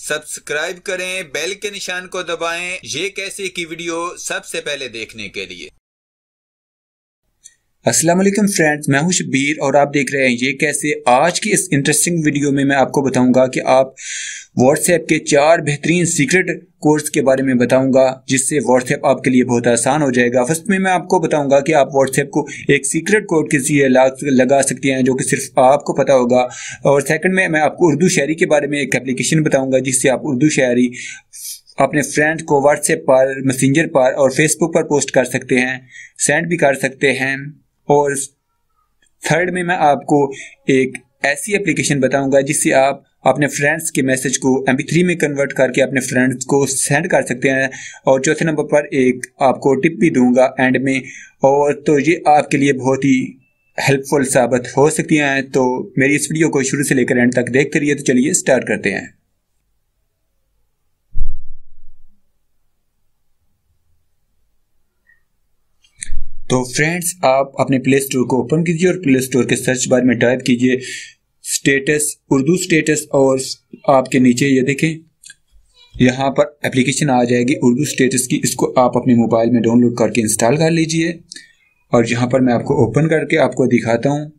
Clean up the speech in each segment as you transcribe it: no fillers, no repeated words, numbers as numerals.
Subscribe करें, bell के निशान को दबाएं ये कैसे की वीडियो सबसे पहले देखने के लिए। अस्सलाम वालेकुम फ्रेंड्स, मैं हूं शब्बीर और आप देख रहे हैं ये कैसे। आज की इस इंटरेस्टिंग वीडियो में मैं आपको बताऊंगा कि आप व्हाट्सएप के 4 बेहतरीन सीक्रेट कोड्स के बारे में बताऊंगा जिससे व्हाट्सएप आपके लिए बहुत आसान हो जाएगा। फर्स्ट में मैं आपको बताऊंगा कि आप व्हाट्सएप को एक सीक्रेट कोड के लिए लगा सकते हैं जो कि सिर्फ आपको पता होगा। और सेकंड में मैं आपको उर्दू शायरी के बारे में एक एप्लीकेशन बताऊंगा जिससे आप उर्दू शायरी अपने फ्रेंड को व्हाट्सएप पर, मैसेंजर पर और फेसबुक पर पोस्ट कर सकते हैं, सेंड भी कर सकते हैं। और थर्ड में मैं आपको एक ऐसी एप्लीकेशन बताऊंगा जिससे आप अपने फ्रेंड्स के मैसेज को MP3 में कन्वर्ट करके अपने फ्रेंड्स को सेंड कर सकते हैं। और चौथे नंबर पर एक आपको टिप भी दूंगा एंड में, और तो ये आपके लिए बहुत ही हेल्पफुल साबित हो सकती हैं। तो मेरी इस वीडियो को शुरू से लेकर एंड तक देखते रहिए। तो चलिए स्टार्ट करते हैं। तो फ्रेंड्स, आप अपने प्ले स्टोर को ओपन कीजिए और प्ले स्टोर के सर्च बार में टाइप कीजिए स्टेटस, उर्दू स्टेटस, और आपके नीचे ये देखें यहाँ पर एप्लीकेशन आ जाएगी उर्दू स्टेटस की। इसको आप अपने मोबाइल में डाउनलोड करके इंस्टॉल कर लीजिए और यहाँ पर मैं आपको ओपन करके आपको दिखाता हूँ।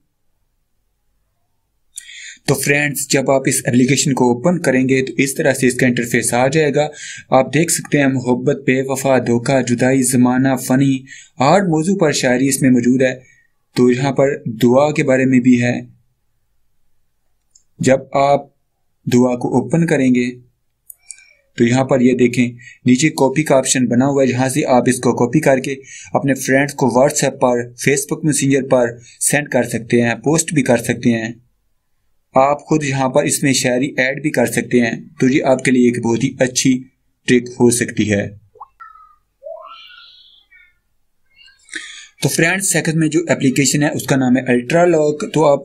तो फ्रेंड्स, जब आप इस एप्लीकेशन को ओपन करेंगे तो इस तरह से इसका इंटरफेस आ जाएगा। आप देख सकते हैं मोहब्बत, बेवफा, धोखा, जुदाई, ज़माना, फ़नी, हर मौजू पर शायरी इसमें मौजूद है। तो यहाँ पर दुआ के बारे में भी है। जब आप दुआ को ओपन करेंगे तो यहाँ पर ये देखें नीचे कॉपी का ऑप्शन बना हुआ है, जहाँ से आप इसको कॉपी करके अपने फ्रेंड्स को व्हाट्सएप पर, फेसबुक मैसेंजर पर सेंड कर सकते हैं, पोस्ट भी कर सकते हैं। आप खुद यहाँ पर इसमें शायरी ऐड भी कर सकते हैं। तो ये आपके लिए एक बहुत ही अच्छी ट्रिक हो सकती है। तो फ्रेंड्स, सेकंड में जो एप्लीकेशन है उसका नाम है अल्ट्रालॉक। तो आप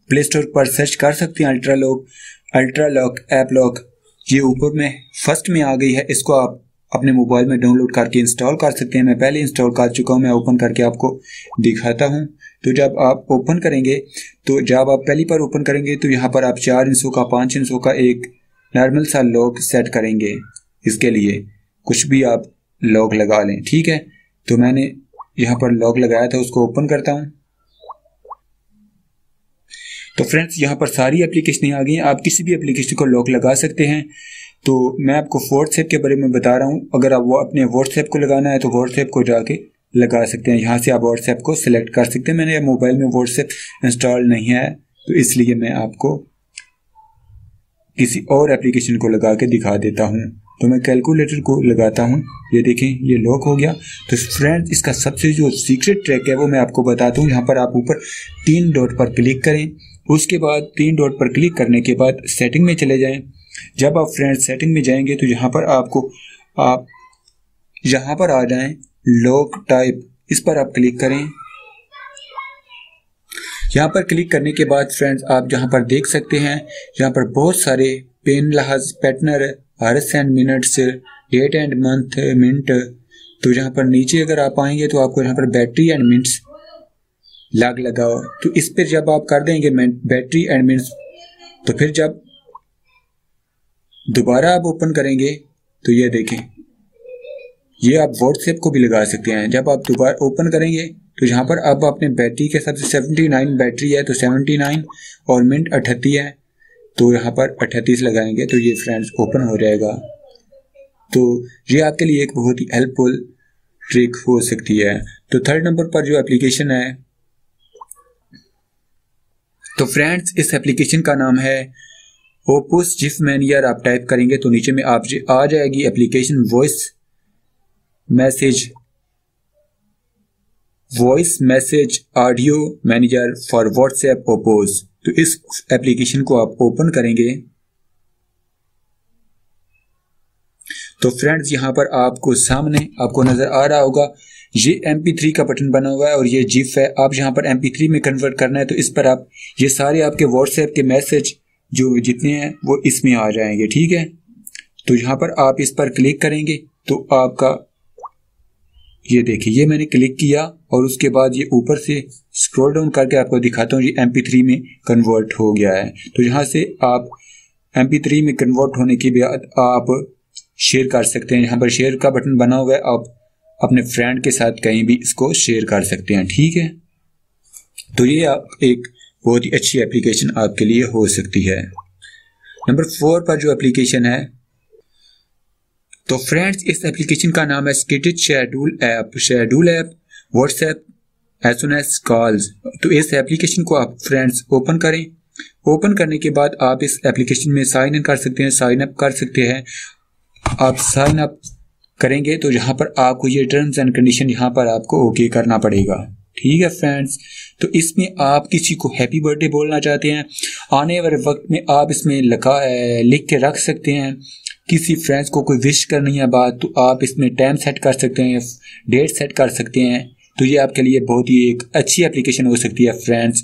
प्ले स्टोर पर सर्च कर सकते हैं अल्ट्रालॉक ऐप लॉक। ये ऊपर में फर्स्ट में आ गई है। इसको आप अपने मोबाइल में डाउनलोड करके इंस्टॉल कर सकते हैं। मैं पहले इंस्टॉल कर चुका हूँ, मैं ओपन करके आपको दिखाता हूँ। तो जब आप ओपन करेंगे, तो जब आप पहली बार ओपन करेंगे तो यहाँ पर आप 4 इंचों का, 5 इंचों का एक नॉर्मल सा लॉक सेट करेंगे। इसके लिए कुछ भी आप लॉक लगा लें, ठीक है। तो मैंने यहाँ पर लॉक लगाया था, उसको ओपन करता हूँ। तो फ्रेंड्स, यहाँ पर सारी एप्लीकेशनें आ गई हैं। आप किसी भी एप्लीकेशन को लॉक लगा सकते हैं। तो मैं आपको व्हाट्सएप के बारे में बता रहा हूँ। अगर आप वो अपने व्हाट्सएप को लगाना है तो व्हाट्सएप को जाके लगा सकते हैं। यहाँ से आप व्हाट्सएप को सिलेक्ट कर सकते हैं। मैंने मोबाइल में व्हाट्सएप इंस्टॉल नहीं है तो इसलिए मैं आपको किसी और एप्लीकेशन को लगा के दिखा देता हूँ। तो मैं कैलकुलेटर को लगाता हूँ। ये देखें, ये लॉक हो गया। तो फ्रेंड्स, इसका सबसे जो सीक्रेट ट्रिक है वो मैं आपको बताता हूँ। यहाँ पर आप ऊपर 3 डॉट पर क्लिक करें। उसके बाद 3 डॉट पर क्लिक करने के बाद सेटिंग में चले जाएं। जब आप फ्रेंड्स सेटिंग में जाएंगे तो यहाँ पर आप यहाँ पर आ जाएं, लॉक टाइप, इस पर आप क्लिक करें। यहाँ पर क्लिक करने के बाद फ्रेंड्स, आप यहाँ पर देख सकते हैं यहाँ पर बहुत सारे पेन लहाज, पैटर्नर, hours and minutes, date and month, minute. तो यहाँ पर नीचे अगर आप आएंगे तो आपको यहाँ पर बैटरी एंड मिनट्स लगाओ। तो इस पर जब आप कर देंगे बैटरी एंड मिनट्स, तो फिर जब दोबारा आप ओपन करेंगे तो ये देखें, ये आप व्हाट्सएप को भी लगा सकते हैं। जब आप दोबारा ओपन करेंगे तो यहाँ पर अब अपने बैटरी के हिसाब से 79 बैटरी है तो 79 और मिनट 38 है। तो यहाँ पर 38 लगाएंगे तो ये फ्रेंड्स ओपन हो जाएगा। तो ये आपके लिए एक बहुत ही हेल्पफुल ट्रिक हो सकती है। तो थर्ड नंबर पर जो एप्लीकेशन है, तो फ्रेंड्स इस एप्लीकेशन का नाम है ओपस जिफ मैनियर। आप टाइप करेंगे तो नीचे में आप आ जाएगी application voice message audio manager for WhatsApp ओपोस। तो इस एप्लीकेशन को आप ओपन करेंगे तो फ्रेंड्स यहाँ पर आपको सामने आपको नजर आ रहा होगा ये MP3 का बटन बना हुआ है और ये जिफ है। आप यहाँ पर MP3 में कन्वर्ट करना है तो इस पर आप ये सारे आपके व्हाट्सएप के मैसेज जो जितने हैं वो इसमें आ जाएंगे, ठीक है। तो यहाँ पर आप इस पर क्लिक करेंगे तो आपका ये देखिए, ये मैंने क्लिक किया और उसके बाद ये ऊपर से स्क्रॉल डाउन करके आपको दिखाता हूँ ये MP3 में कन्वर्ट हो गया है। तो यहाँ से आप MP3 में कन्वर्ट होने के बाद आप शेयर कर सकते हैं। यहाँ पर शेयर का बटन बना हुआ है, आप अपने फ्रेंड के साथ कहीं भी इसको शेयर कर सकते हैं। ठीक है, तो ये एक बहुत ही अच्छी एप्लीकेशन आपके लिए हो सकती है। नंबर 4 पर जो एप्लीकेशन है, तो फ्रेंड्स इस एप्लीकेशन का नाम है skated schedule app. Schedule app WhatsApp SMS calls. तो इस एप्लीकेशन को आप फ्रेंड्स ओपन करें। ओपन करने के बाद आप इस एप्लीकेशन में साइन इन कर सकते हैं, साइन अप कर सकते हैं। आप साइन अप करेंगे तो यहाँ पर आपको ये टर्म्स एंड कंडीशन यहाँ पर आपको ओके करना पड़ेगा। ठीक है फ्रेंड्स, तो इसमें आप किसी को हैप्पी बर्थडे बोलना चाहते हैं, आने वाले वक्त में आप इसमें लिख के रख सकते हैं। किसी फ्रेंड्स को कोई विश करनी है बात, तो आप इसमें टाइम सेट कर सकते हैं, डेट सेट कर सकते हैं। तो ये आपके लिए बहुत ही एक अच्छी एप्लीकेशन हो सकती है फ्रेंड्स।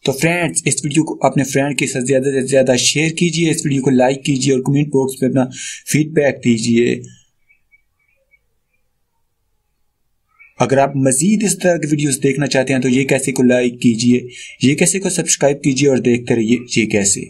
तो फ्रेंड्स इस वीडियो को अपने फ्रेंड के साथ ज़्यादा से ज़्यादा शेयर कीजिए, इस वीडियो को लाइक कीजिए और कमेंट बॉक्स में अपना फीडबैक दीजिए। अगर आप मजीद इस तरह की वीडियोस देखना चाहते हैं तो ये कैसे को लाइक कीजिए, ये कैसे को सब्सक्राइब कीजिए और देखते रहिए ये कैसे।